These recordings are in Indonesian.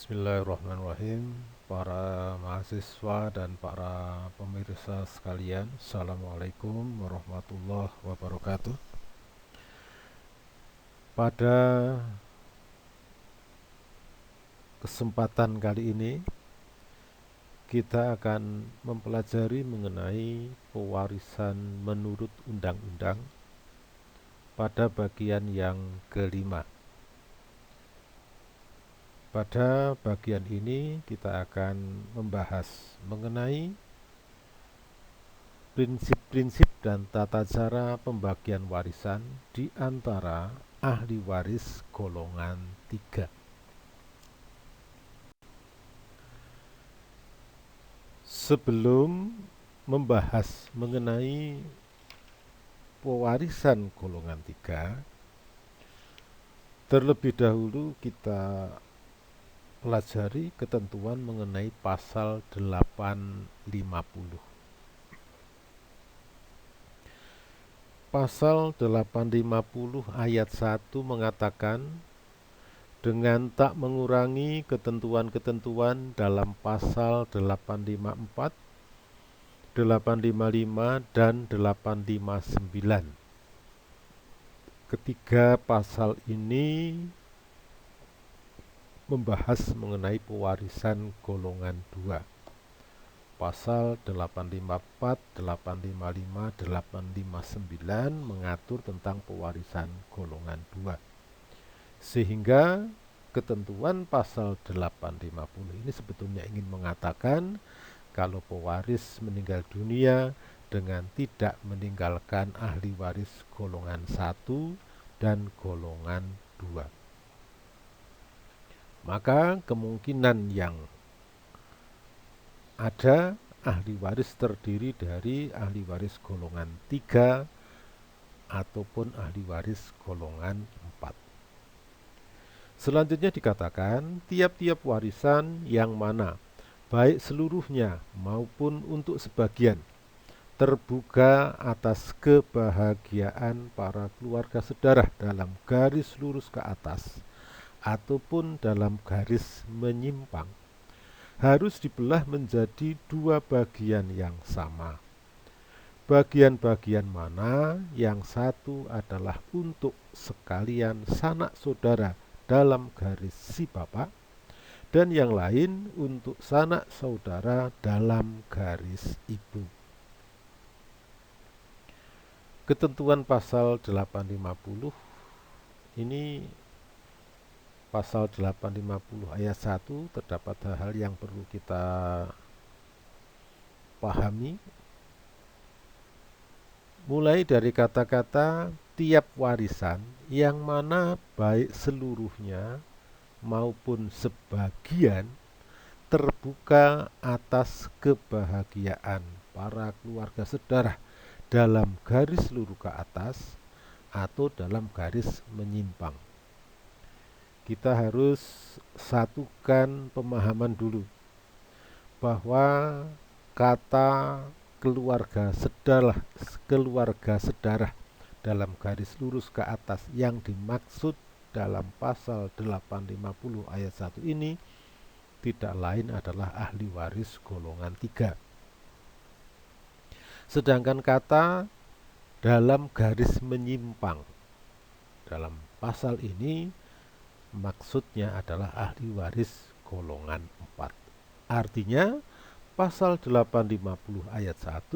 Bismillahirrahmanirrahim. Para mahasiswa dan para pemirsa sekalian, Assalamualaikum warahmatullahi wabarakatuh. Pada kesempatan kali ini kita akan mempelajari mengenai pewarisan menurut undang-undang pada bagian yang kelima. Pada bagian ini kita akan membahas mengenai prinsip-prinsip dan tata cara pembagian warisan di antara ahli waris golongan 3. Sebelum membahas mengenai pewarisan golongan 3, terlebih dahulu kita pelajari ketentuan mengenai pasal 850. Pasal 850 ayat 1 mengatakan, dengan tak mengurangi ketentuan-ketentuan dalam pasal 854, 855, dan 859. Ketiga pasal ini membahas mengenai pewarisan golongan 2. Pasal 854, 855, 859 mengatur tentang pewarisan golongan 2. Sehingga ketentuan pasal 850 ini sebetulnya ingin mengatakan kalau pewaris meninggal dunia dengan tidak meninggalkan ahli waris golongan 1 dan golongan 2, maka kemungkinan yang ada ahli waris terdiri dari ahli waris golongan 3 ataupun ahli waris golongan 4. Selanjutnya dikatakan tiap-tiap warisan yang mana baik seluruhnya maupun untuk sebagian terbuka atas kebahagiaan para keluarga sedarah dalam garis lurus ke atas ataupun dalam garis menyimpang harus dibelah menjadi dua bagian yang sama. Bagian-bagian mana yang satu adalah untuk sekalian sanak saudara dalam garis si bapak dan yang lain untuk sanak saudara dalam garis ibu. Ketentuan pasal 850 ini, pasal 850 ayat 1, terdapat hal-hal yang perlu kita pahami. Mulai dari kata-kata tiap warisan yang mana baik seluruhnya maupun sebagian terbuka atas kebahagiaan para keluarga sedarah dalam garis lurus ke atas atau dalam garis menyimpang. Kita harus satukan pemahaman dulu bahwa kata keluarga sedarah dalam garis lurus ke atas yang dimaksud dalam pasal 850 ayat 1 ini tidak lain adalah ahli waris golongan 3. Sedangkan kata dalam garis menyimpang dalam pasal ini maksudnya adalah ahli waris golongan 4. Artinya pasal 850 ayat 1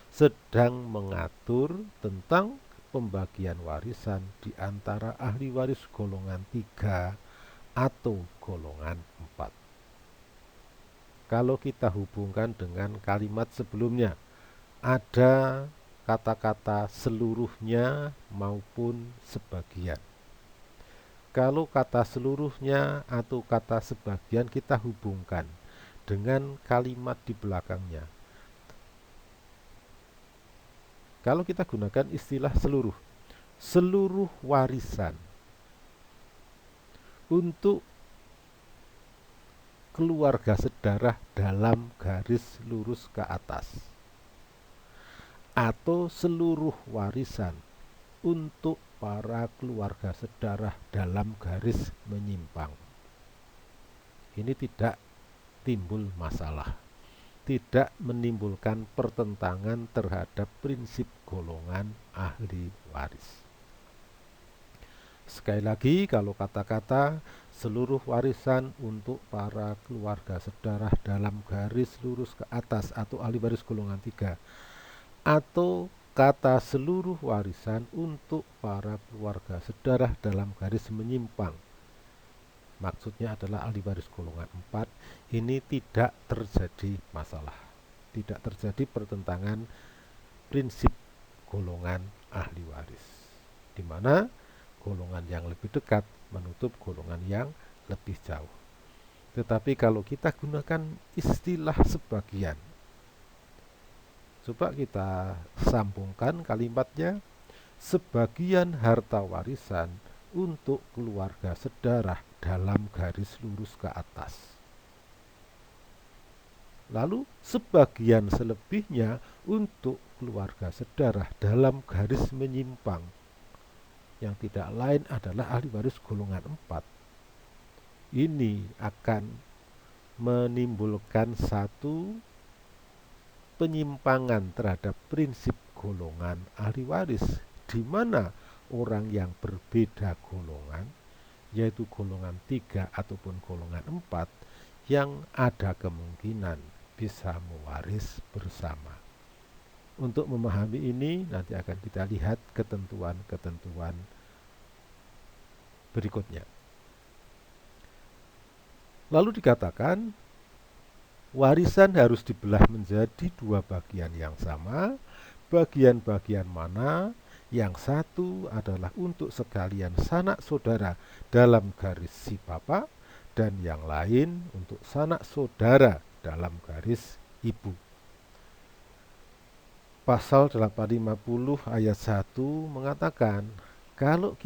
sedang mengatur tentang pembagian warisan di antara ahli waris golongan 3 atau golongan 4. Kalau kita hubungkan dengan kalimat sebelumnya, ada kata-kata seluruhnya maupun sebagian. Kalau kata seluruhnya atau kata sebagian kita hubungkan dengan kalimat di belakangnya. Kalau kita gunakan istilah seluruh warisan untuk keluarga sedarah dalam garis lurus ke atas atau seluruh warisan untuk para keluarga sedarah dalam garis menyimpang. ini tidak timbul masalah, tidak menimbulkan pertentangan terhadap prinsip golongan ahli waris. Sekali lagi, kalau kata-kata seluruh warisan untuk para keluarga sedarah dalam garis lurus ke atas atau ahli waris golongan 3, atau kata seluruh warisan untuk para keluarga sedarah dalam garis menyimpang, maksudnya adalah ahli waris golongan 4, ini tidak terjadi masalah, tidak terjadi pertentangan prinsip golongan ahli waris, di mana golongan yang lebih dekat menutup golongan yang lebih jauh. Tetapi kalau kita gunakan istilah sebagian, coba kita sambungkan kalimatnya, sebagian harta warisan untuk keluarga sedarah dalam garis lurus ke atas. Lalu sebagian selebihnya untuk keluarga sedarah dalam garis menyimpang, yang tidak lain adalah ahli waris golongan 4. Ini akan menimbulkan satu penyimpangan terhadap prinsip golongan ahli waris, di mana orang yang berbeda golongan, yaitu golongan 3 ataupun golongan 4, yang ada kemungkinan bisa mewaris bersama. Untuk memahami ini, nanti akan kita lihat ketentuan-ketentuan berikutnya. Lalu dikatakan, warisan harus dibelah menjadi 2 bagian yang sama. Bagian-bagian mana? Yang satu adalah untuk sekalian sanak saudara dalam garis si bapak, dan yang lain untuk sanak saudara dalam garis ibu. Pasal 850 ayat 1 mengatakan, kalau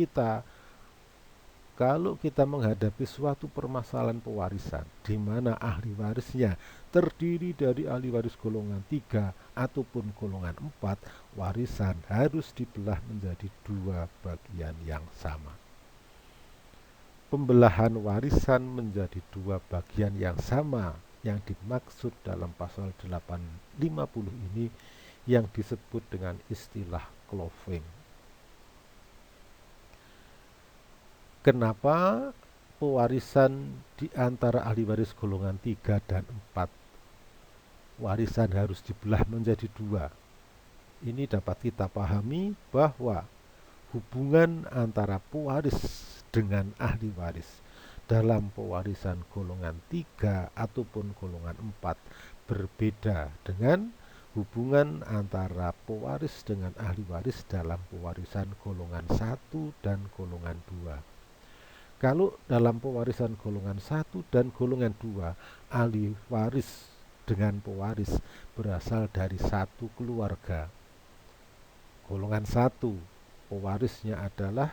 kita menghadapi suatu permasalahan pewarisan di mana ahli warisnya terdiri dari ahli waris golongan 3 ataupun golongan 4, warisan harus dibelah menjadi 2 bagian yang sama. Pembelahan warisan menjadi 2 bagian yang sama yang dimaksud dalam pasal 850 ini yang disebut dengan istilah clothing. Kenapa pewarisan di antara ahli waris golongan 3 dan 4 warisan harus dibelah menjadi 2? Ini dapat kita pahami bahwa hubungan antara pewaris dengan ahli waris dalam pewarisan golongan 3 ataupun golongan 4 berbeda dengan hubungan antara pewaris dengan ahli waris dalam pewarisan golongan 1 dan golongan 2. Kalau dalam pewarisan golongan 1 dan golongan 2, ahli waris dengan pewaris berasal dari satu keluarga. Golongan 1, pewarisnya adalah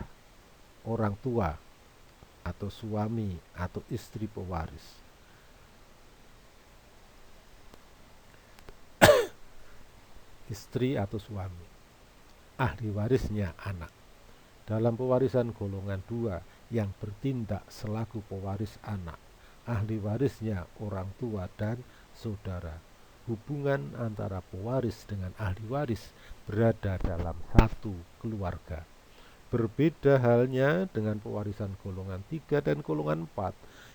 orang tua atau suami atau istri pewaris. Istri atau suami. Ahli warisnya anak. Dalam pewarisan golongan 2 yang bertindak selaku pewaris anak, ahli warisnya orang tua dan saudara. Hubungan antara pewaris dengan ahli waris berada dalam satu keluarga. Berbeda halnya dengan pewarisan golongan 3 dan golongan 4.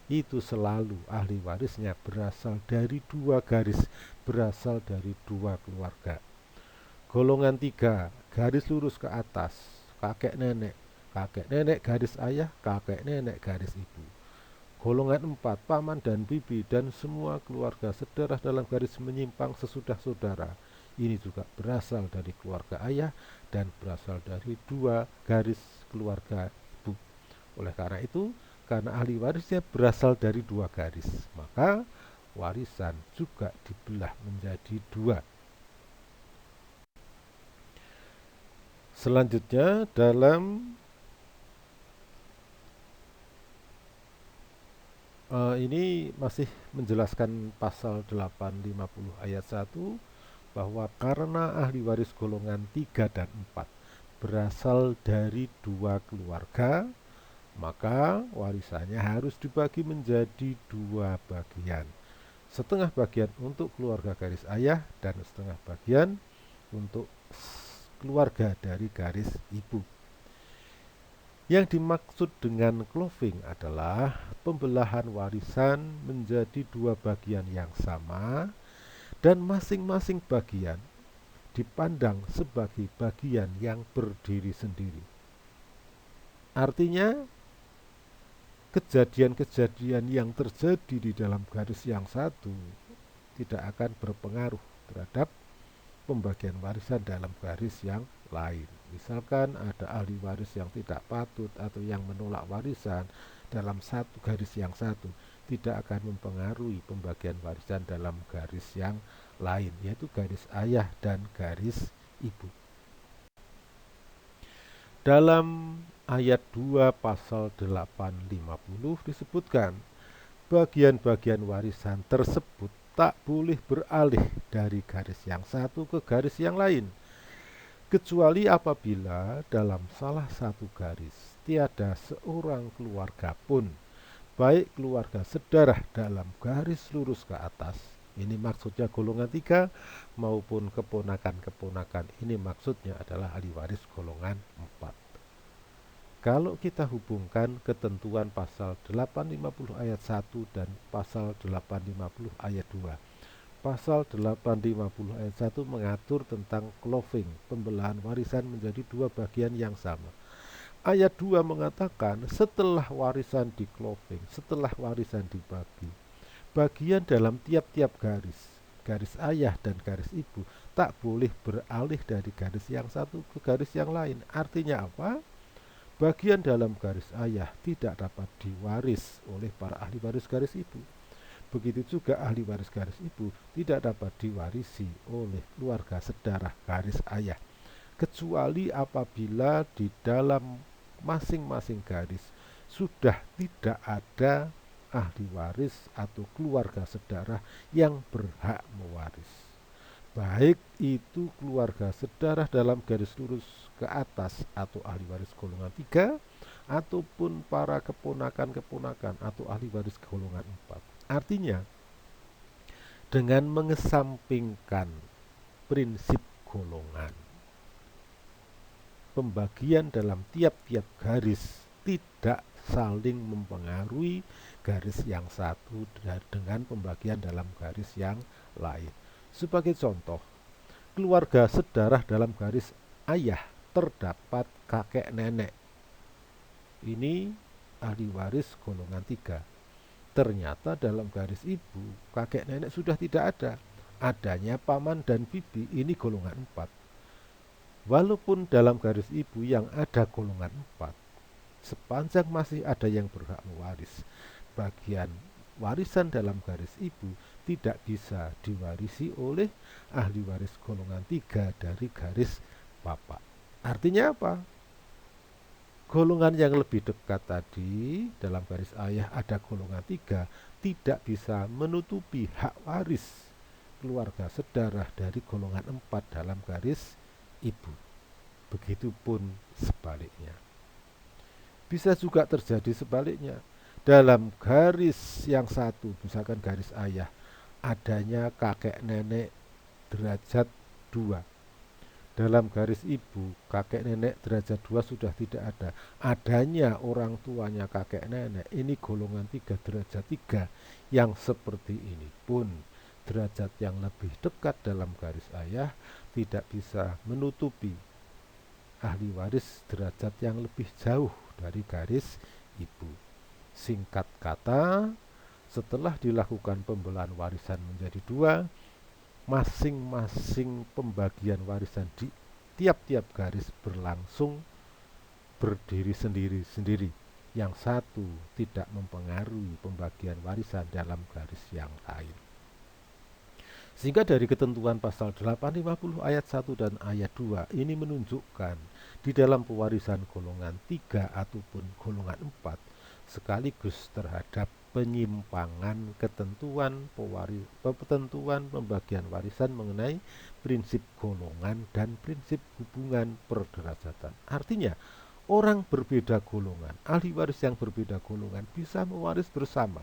Itu selalu ahli warisnya berasal dari 2 garis, berasal dari 2 keluarga. Golongan 3, garis lurus ke atas, kakek nenek garis ayah, kakek nenek garis ibu. Golongan 4, paman dan bibi dan semua keluarga sedarah dalam garis menyimpang sesudah saudara. Ini juga berasal dari keluarga ayah dan berasal dari 2 garis keluarga ibu. Oleh karena itu, karena ahli warisnya berasal dari 2 garis, maka warisan juga dibelah menjadi 2. Selanjutnya dalam ini masih menjelaskan pasal 850 ayat 1, bahwa karena ahli waris golongan 3 dan 4 berasal dari 2 keluarga, maka warisannya harus dibagi menjadi dua bagian. Setengah bagian untuk keluarga garis ayah dan setengah bagian untuk keluarga dari garis ibu. Yang dimaksud dengan cloving adalah pembelahan warisan menjadi dua bagian yang sama dan masing-masing bagian dipandang sebagai bagian yang berdiri sendiri. Artinya, kejadian-kejadian yang terjadi di dalam garis yang satu tidak akan berpengaruh terhadap pembagian warisan dalam garis yang lain. Misalkan ada ahli waris yang tidak patut atau yang menolak warisan dalam satu garis yang satu, tidak akan mempengaruhi pembagian warisan dalam garis yang lain, yaitu garis ayah dan garis ibu. Dalam ayat 2 pasal 850 disebutkan, bagian-bagian warisan tersebut tak boleh beralih dari garis yang satu ke garis yang lain, kecuali apabila dalam salah satu garis tiada seorang keluarga pun, baik keluarga sedarah dalam garis lurus ke atas, ini maksudnya golongan 3, maupun keponakan-keponakan, ini maksudnya adalah ahli waris golongan 4. Kalau kita hubungkan ketentuan pasal 850 ayat 1 dan pasal 850 ayat 2. Pasal 850 ayat 1 mengatur tentang cloving, pembelahan warisan menjadi dua bagian yang sama. Ayat 2 mengatakan setelah warisan di cloving, setelah warisan dibagi, bagian dalam tiap-tiap garis ayah dan garis ibu tak boleh beralih dari garis yang satu ke garis yang lain. Artinya apa? Bagian dalam garis ayah tidak dapat diwaris oleh para ahli waris garis ibu. Begitu juga ahli waris garis ibu tidak dapat diwarisi oleh keluarga sedarah garis ayah, kecuali apabila di dalam masing-masing garis sudah tidak ada ahli waris atau keluarga sedarah yang berhak mewaris, baik itu keluarga sedarah dalam garis lurus ke atas atau ahli waris golongan 3, ataupun para keponakan-keponakan atau ahli waris golongan 4. Artinya, dengan mengesampingkan prinsip golongan, pembagian dalam tiap-tiap garis tidak saling mempengaruhi garis yang satu dengan pembagian dalam garis yang lain. Sebagai contoh, keluarga sedarah dalam garis ayah terdapat kakek nenek. Ini ahli waris golongan 3. Ternyata dalam garis ibu, kakek nenek sudah tidak ada. Adanya paman dan bibi, ini golongan 4. Walaupun dalam garis ibu yang ada golongan 4, sepanjang masih ada yang berhak mewaris, bagian warisan dalam garis ibu tidak bisa diwarisi oleh ahli waris golongan 3 dari garis bapak. Artinya apa? Golongan yang lebih dekat tadi dalam garis ayah ada golongan 3 tidak bisa menutupi hak waris keluarga sedarah dari golongan 4 dalam garis ibu. Begitupun sebaliknya. Bisa juga terjadi sebaliknya. Dalam garis yang satu, misalkan garis ayah, adanya kakek nenek derajat 2. Dalam garis ibu, kakek nenek derajat 2 sudah tidak ada. Adanya orang tuanya kakek nenek, ini golongan 3 derajat 3. Yang seperti ini pun derajat yang lebih dekat dalam garis ayah tidak bisa menutupi ahli waris derajat yang lebih jauh dari garis ibu. Singkat kata, setelah dilakukan pembelahan warisan menjadi dua, masing-masing pembagian warisan di tiap-tiap garis berlangsung berdiri sendiri-sendiri. Yang satu tidak mempengaruhi pembagian warisan dalam garis yang lain. Sehingga dari ketentuan pasal 850 ayat 1 dan ayat 2 ini menunjukkan di dalam pewarisan golongan 3 ataupun golongan 4 sekaligus terhadap penyimpangan ketentuan pembagian warisan mengenai prinsip golongan dan prinsip hubungan perderajatan. Artinya, Orang berbeda golongan, ahli waris yang berbeda golongan bisa mewaris bersama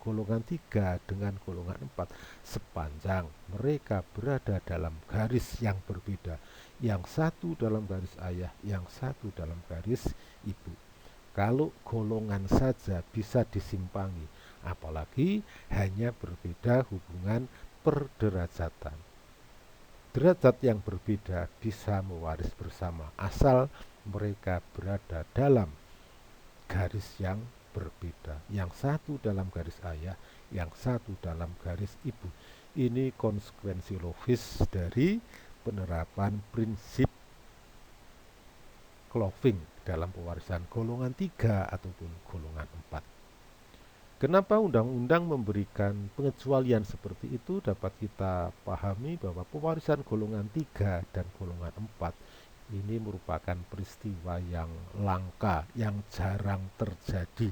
golongan 3 dengan golongan 4 sepanjang mereka berada dalam garis yang berbeda, yang satu dalam garis ayah, yang satu dalam garis ibu. Kalau golongan saja bisa disimpangi, apalagi hanya berbeda hubungan perderajatan. Derajat yang berbeda bisa mewaris bersama asal mereka berada dalam garis yang berbeda. Yang satu dalam garis ayah, yang satu dalam garis ibu. Ini konsekuensi logis dari penerapan prinsip Clover dalam pewarisan golongan 3 ataupun golongan 4. Kenapa undang-undang memberikan pengecualian seperti itu dapat kita pahami bahwa pewarisan golongan 3 dan golongan 4 ini merupakan peristiwa yang langka, yang jarang terjadi.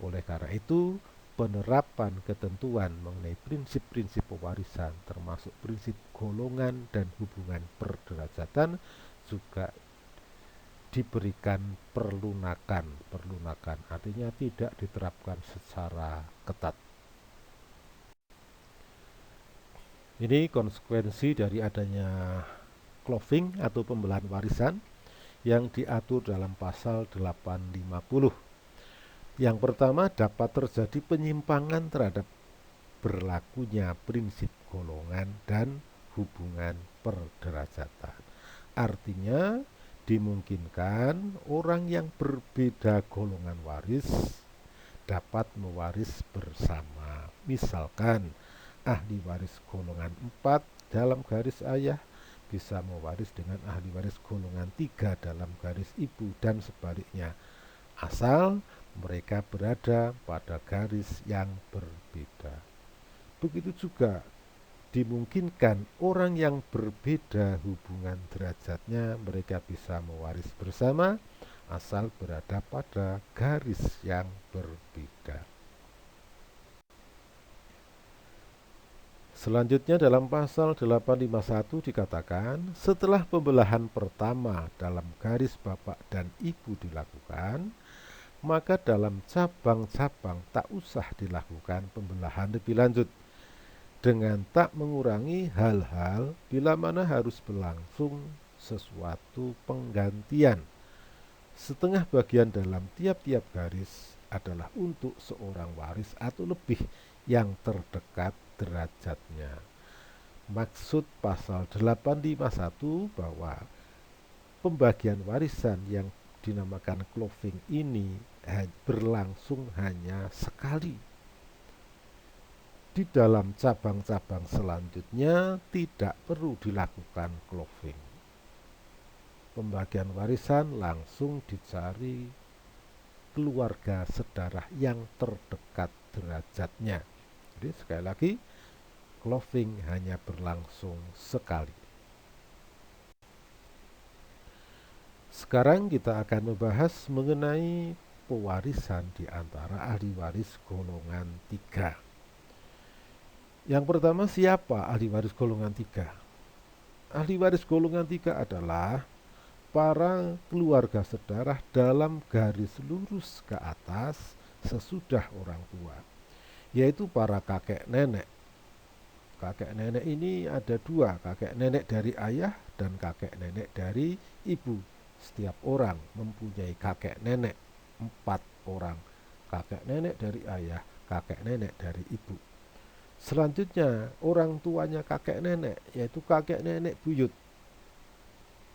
Oleh karena itu, penerapan ketentuan mengenai prinsip-prinsip pewarisan termasuk prinsip golongan dan hubungan perderajatan juga diberikan perlunakan. Perlunakan artinya tidak diterapkan secara ketat. Ini konsekuensi dari adanya clothing atau pembelahan warisan yang diatur dalam pasal 850. Yang pertama, dapat terjadi penyimpangan terhadap berlakunya prinsip golongan dan hubungan perderajatan. Artinya, dimungkinkan orang yang berbeda golongan waris dapat mewaris bersama. Misalkan ahli waris golongan 4 dalam garis ayah bisa mewaris dengan ahli waris golongan 3 dalam garis ibu dan sebaliknya, asal mereka berada pada garis yang berbeda. Begitu juga dimungkinkan orang yang berbeda hubungan derajatnya mereka bisa mewaris bersama asal berada pada garis yang berbeda. Selanjutnya dalam pasal 851 dikatakan, setelah pembelahan pertama dalam garis bapak dan ibu dilakukan, maka dalam cabang-cabang tak usah dilakukan pembelahan lebih lanjut, dengan tak mengurangi hal-hal bila mana harus berlangsung sesuatu penggantian. Setengah bagian dalam tiap-tiap garis adalah untuk seorang waris atau lebih yang terdekat derajatnya. Maksud pasal 851 bahwa pembagian warisan yang dinamakan clothing ini berlangsung hanya sekali. Di dalam cabang-cabang selanjutnya tidak perlu dilakukan clothing. Pembagian warisan langsung dicari keluarga sedarah yang terdekat derajatnya. Jadi sekali lagi, clothing hanya berlangsung sekali. Sekarang kita akan membahas mengenai pewarisan di antara ahli waris golongan 3. Yang pertama, siapa ahli waris golongan 3? Ahli waris golongan 3 adalah para keluarga sedarah dalam garis lurus ke atas sesudah orang tua, yaitu para kakek nenek. Kakek nenek ini ada dua, kakek nenek dari ayah dan kakek nenek dari ibu. Setiap orang mempunyai kakek nenek 4 orang, kakek nenek dari ayah, kakek nenek dari ibu. Selanjutnya orang tuanya kakek nenek, yaitu kakek nenek buyut.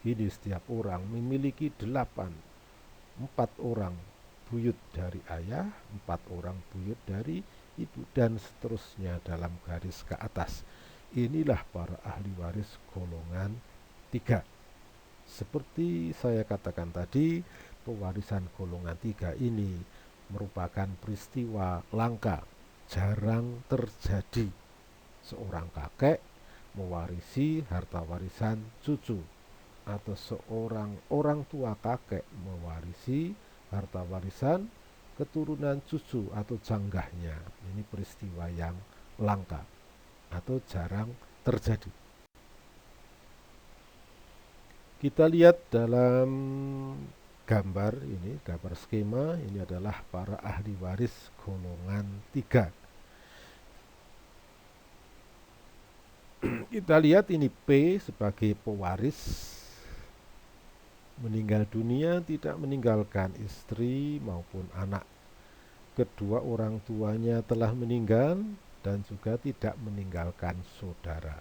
Ini setiap orang memiliki 4 orang buyut dari ayah, 4 orang buyut dari ibu, dan seterusnya dalam garis ke atas. Inilah para ahli waris golongan 3. Seperti saya katakan tadi, pewarisan golongan 3 ini merupakan peristiwa langka, jarang terjadi. Seorang kakek mewarisi harta warisan cucu, atau seorang orang tua kakek mewarisi harta warisan keturunan cucu atau canggahnya. Ini peristiwa yang langka atau jarang terjadi. Kita lihat dalam gambar ini, gambar skema, ini adalah para ahli waris golongan 3. Kita lihat ini P sebagai pewaris, meninggal dunia tidak meninggalkan istri maupun anak. Kedua orang tuanya telah meninggal dan juga tidak meninggalkan saudara.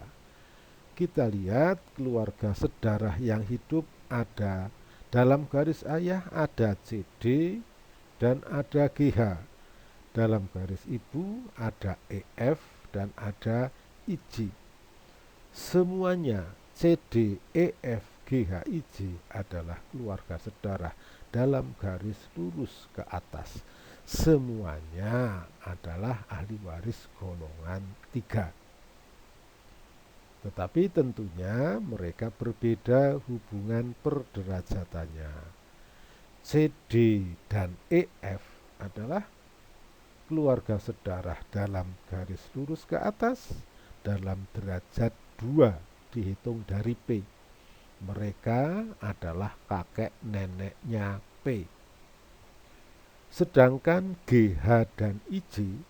Kita lihat keluarga sedarah yang hidup ada dalam garis ayah ada CD dan ada GH. Dalam garis ibu ada EF dan ada IJ. Semuanya CD, EF, GH, IJ adalah keluarga sedarah dalam garis lurus ke atas. Semuanya adalah ahli waris golongan 3. Tetapi tentunya mereka berbeda hubungan perderajatannya. CD dan EF adalah keluarga sedarah dalam garis lurus ke atas dalam derajat 2 dihitung dari P. Mereka adalah kakek neneknya P. Sedangkan GH dan IJ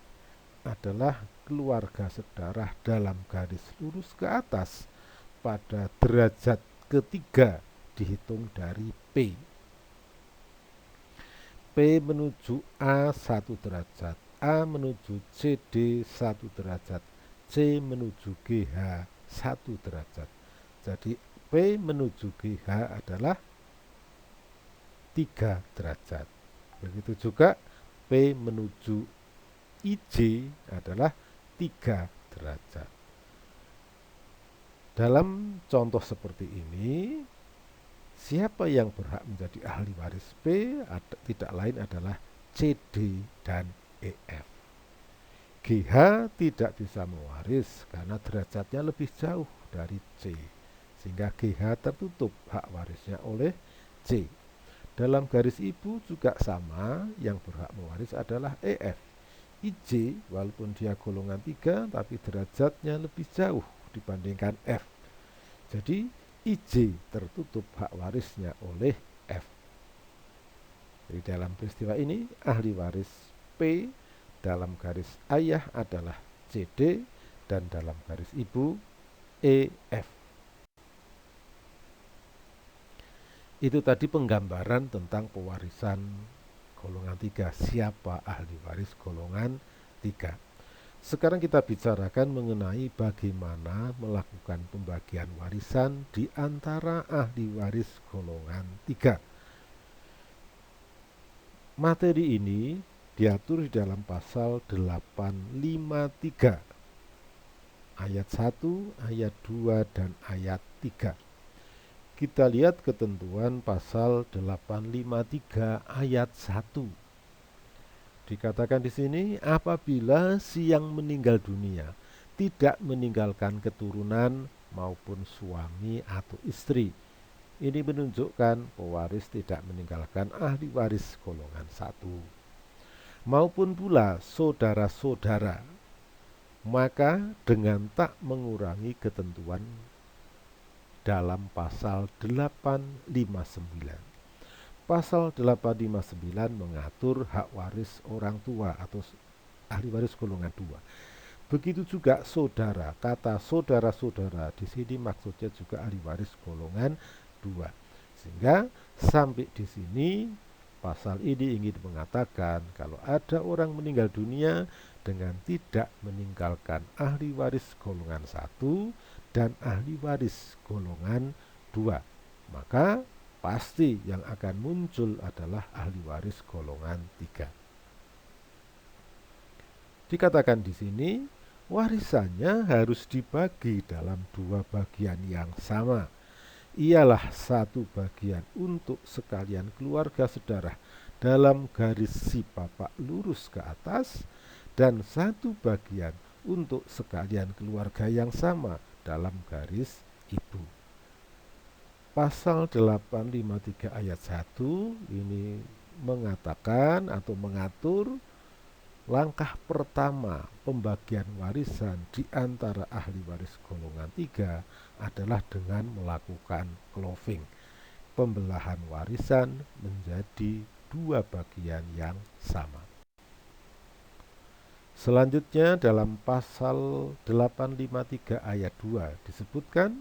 adalah keluarga sedarah dalam garis lurus ke atas pada derajat ketiga dihitung dari P. P menuju A 1 derajat, A menuju CD 1 derajat, C menuju GH 1 derajat. Jadi P menuju GH adalah 3 derajat. Begitu juga P menuju IJ adalah 3 derajat. Dalam contoh seperti ini, siapa yang berhak menjadi ahli waris P tidak lain adalah CD dan EF. GH tidak bisa mewaris karena derajatnya lebih jauh dari C, sehingga GH tertutup hak warisnya oleh C. Dalam garis ibu juga sama, yang berhak mewaris adalah EF. IJ walaupun dia golongan 3 tapi derajatnya lebih jauh dibandingkan F. Jadi IJ tertutup hak warisnya oleh F. Jadi dalam peristiwa ini ahli waris P dalam garis ayah adalah CD dan dalam garis ibu EF. Itu tadi penggambaran tentang pewarisan golongan 3. Siapa ahli waris golongan 3? Sekarang kita bicarakan mengenai bagaimana melakukan pembagian warisan di antara ahli waris golongan 3. Materi ini diatur di dalam pasal 853 ayat 1, ayat 2 dan ayat 3. Kita lihat ketentuan pasal 853 ayat 1. Dikatakan di sini, apabila si yang meninggal dunia tidak meninggalkan keturunan maupun suami atau istri. Ini menunjukkan pewaris tidak meninggalkan ahli waris golongan 1. Maupun pula saudara-saudara, maka dengan tak mengurangi ketentuan dalam pasal 859. Pasal 859 mengatur hak waris orang tua atau ahli waris golongan 2. Begitu juga saudara. Kata saudara-saudara di sini maksudnya juga ahli waris golongan 2. Sehingga sampai di sini pasal ini ingin mengatakan kalau ada orang meninggal dunia dengan tidak meninggalkan ahli waris golongan 1 dan ahli waris golongan 2, maka pasti yang akan muncul adalah ahli waris golongan 3. Dikatakan di sini, warisannya harus dibagi dalam 2 bagian yang sama. Ialah 1 bagian untuk sekalian keluarga sedarah dalam garis si bapak lurus ke atas dan 1 bagian untuk sekalian keluarga yang sama dalam garis ibu. Pasal 853 ayat 1 ini mengatakan atau mengatur langkah pertama pembagian warisan di antara ahli waris golongan 3 adalah dengan melakukan cloving. pembelahan warisan menjadi dua bagian yang sama. Selanjutnya dalam pasal 853 ayat 2 disebutkan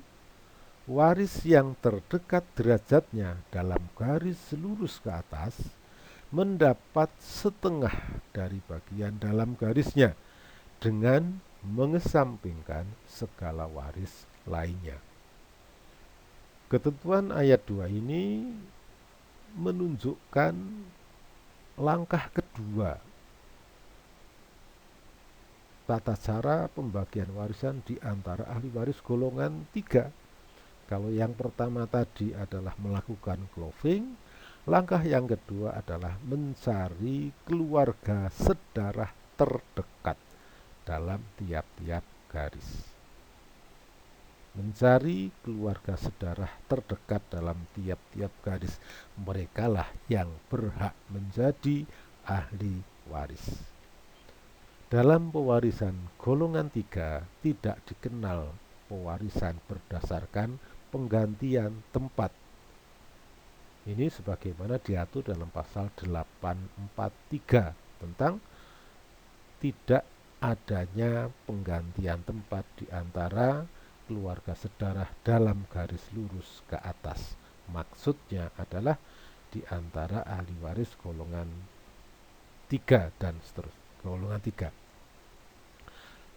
waris yang terdekat derajatnya dalam garis lurus ke atas mendapat setengah dari bagian dalam garisnya dengan mengesampingkan segala waris lainnya. Ketentuan ayat 2 ini menunjukkan langkah kedua tata cara pembagian warisan di antara ahli waris golongan 3. Kalau yang pertama tadi adalah melakukan cloving, langkah yang kedua adalah mencari keluarga sedarah terdekat dalam tiap-tiap garis. Mencari keluarga sedarah terdekat dalam tiap-tiap garis, merekalah yang berhak menjadi ahli waris. Dalam pewarisan golongan 3 tidak dikenal pewarisan berdasarkan penggantian tempat. Ini sebagaimana diatur dalam pasal 843 tentang tidak adanya penggantian tempat di antara keluarga sedarah dalam garis lurus ke atas. Maksudnya adalah di antara ahli waris golongan 3 dan seterusnya, golongan 3.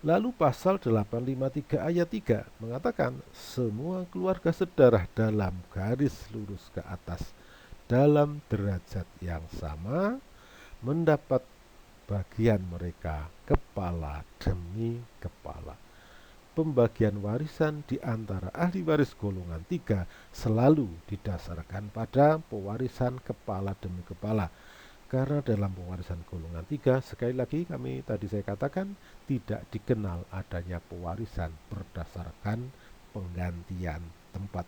Lalu pasal 853 ayat 3 mengatakan semua keluarga sedarah dalam garis lurus ke atas dalam derajat yang sama mendapat bagian mereka kepala demi kepala. Pembagian warisan di antara ahli waris golongan 3 selalu didasarkan pada pewarisan kepala demi kepala. Karena dalam pewarisan golongan 3, sekali lagi tadi saya katakan, tidak dikenal adanya pewarisan berdasarkan penggantian tempat.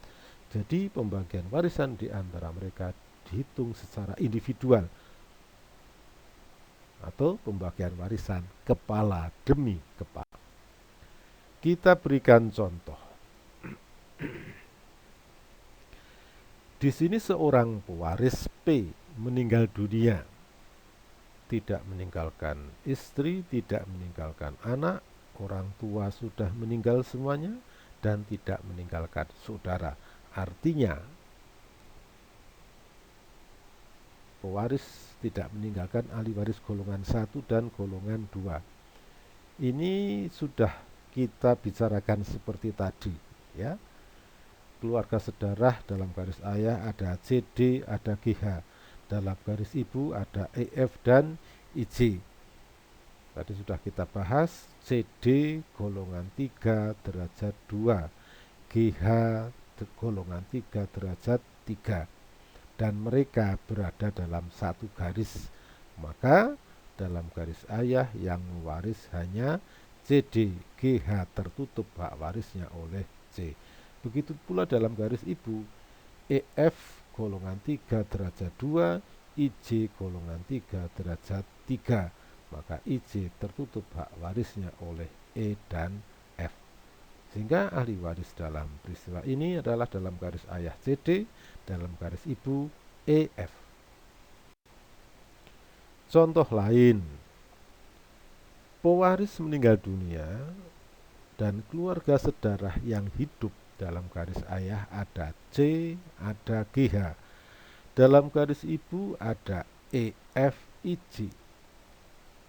Jadi pembagian warisan di antara mereka dihitung secara individual atau pembagian warisan kepala demi kepala. Kita berikan contoh. Di sini seorang pewaris P meninggal dunia, tidak meninggalkan istri, tidak meninggalkan anak, orang tua sudah meninggal semuanya, dan tidak meninggalkan saudara. Artinya, pewaris tidak meninggalkan ahli waris golongan 1 dan golongan 2. Ini sudah kita bicarakan seperti tadi, ya. Keluarga sedarah dalam garis ayah ada CD, ada GH. Dalam garis ibu ada EF dan IJ. Tadi sudah kita bahas CD golongan 3 derajat 2, GH golongan 3 derajat 3, dan mereka berada dalam satu garis. Maka dalam garis ayah yang mewaris hanya CD, GH tertutup hak warisnya oleh C. Begitu pula dalam garis ibu, EF golongan 3 derajat 2, IJ golongan 3 derajat 3, maka IJ tertutup hak warisnya oleh E dan F. Sehingga ahli waris dalam peristiwa ini adalah dalam garis ayah CD, dalam garis ibu EF. Contoh lain, pewaris meninggal dunia dan keluarga sedarah yang hidup dalam garis ayah ada C, ada GH. Dalam garis ibu ada EF, IJ.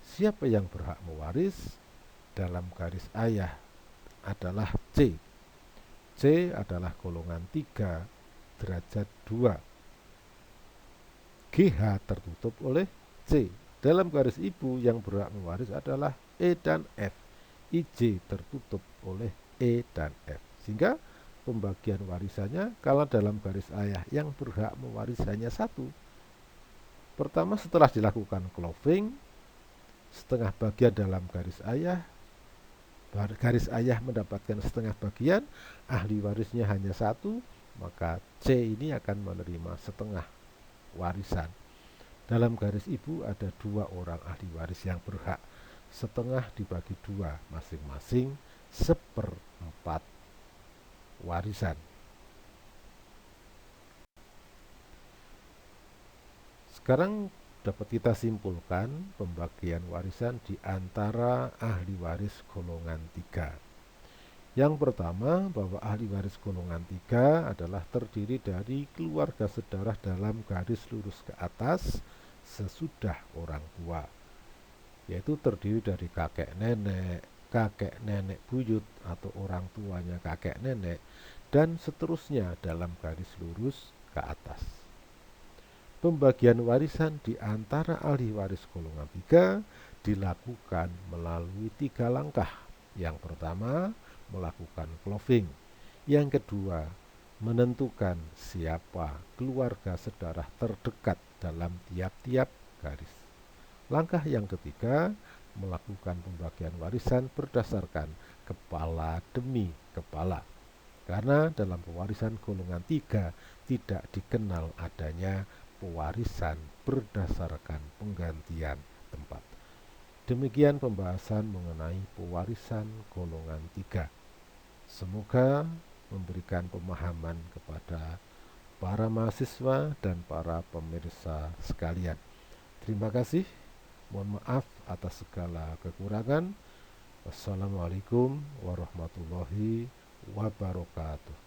Siapa yang berhak mewaris? Dalam garis ayah adalah C. C adalah golongan 3 derajat 2. GH tertutup oleh C. Dalam garis ibu yang berhak mewaris adalah E dan F. IJ tertutup oleh E dan F. Sehingga pembagian warisannya kalau dalam garis ayah yang berhak mewaris hanya satu. Pertama, setelah dilakukan cloving, setengah bagian dalam garis ayah mendapatkan setengah bagian, ahli warisnya hanya satu, maka C ini akan menerima setengah warisan. Dalam garis ibu ada 2 orang ahli waris yang berhak, setengah dibagi 2, masing-masing 1/4 warisan. Sekarang dapat kita simpulkan pembagian warisan di antara ahli waris golongan 3. Yang pertama, bahwa ahli waris golongan 3 adalah terdiri dari keluarga sedarah dalam garis lurus ke atas sesudah orang tua, yaitu terdiri dari kakek nenek buyut atau orang tuanya kakek nenek, dan seterusnya dalam garis lurus ke atas. Pembagian warisan di antara ahli waris golongan 3 dilakukan melalui 3 langkah. Yang pertama, melakukan cloving. Yang kedua, menentukan siapa keluarga sedarah terdekat dalam tiap-tiap garis. Langkah yang ketiga, melakukan pembagian warisan berdasarkan kepala demi kepala. Karena dalam pewarisan golongan 3 tidak dikenal adanya pewarisan berdasarkan penggantian tempat. Demikian pembahasan mengenai pewarisan golongan 3. Semoga memberikan pemahaman kepada para mahasiswa dan para pemirsa sekalian. Terima kasih. Mohon maaf atas segala kekurangan. Wassalamualaikum warahmatullahi wabarakatuh.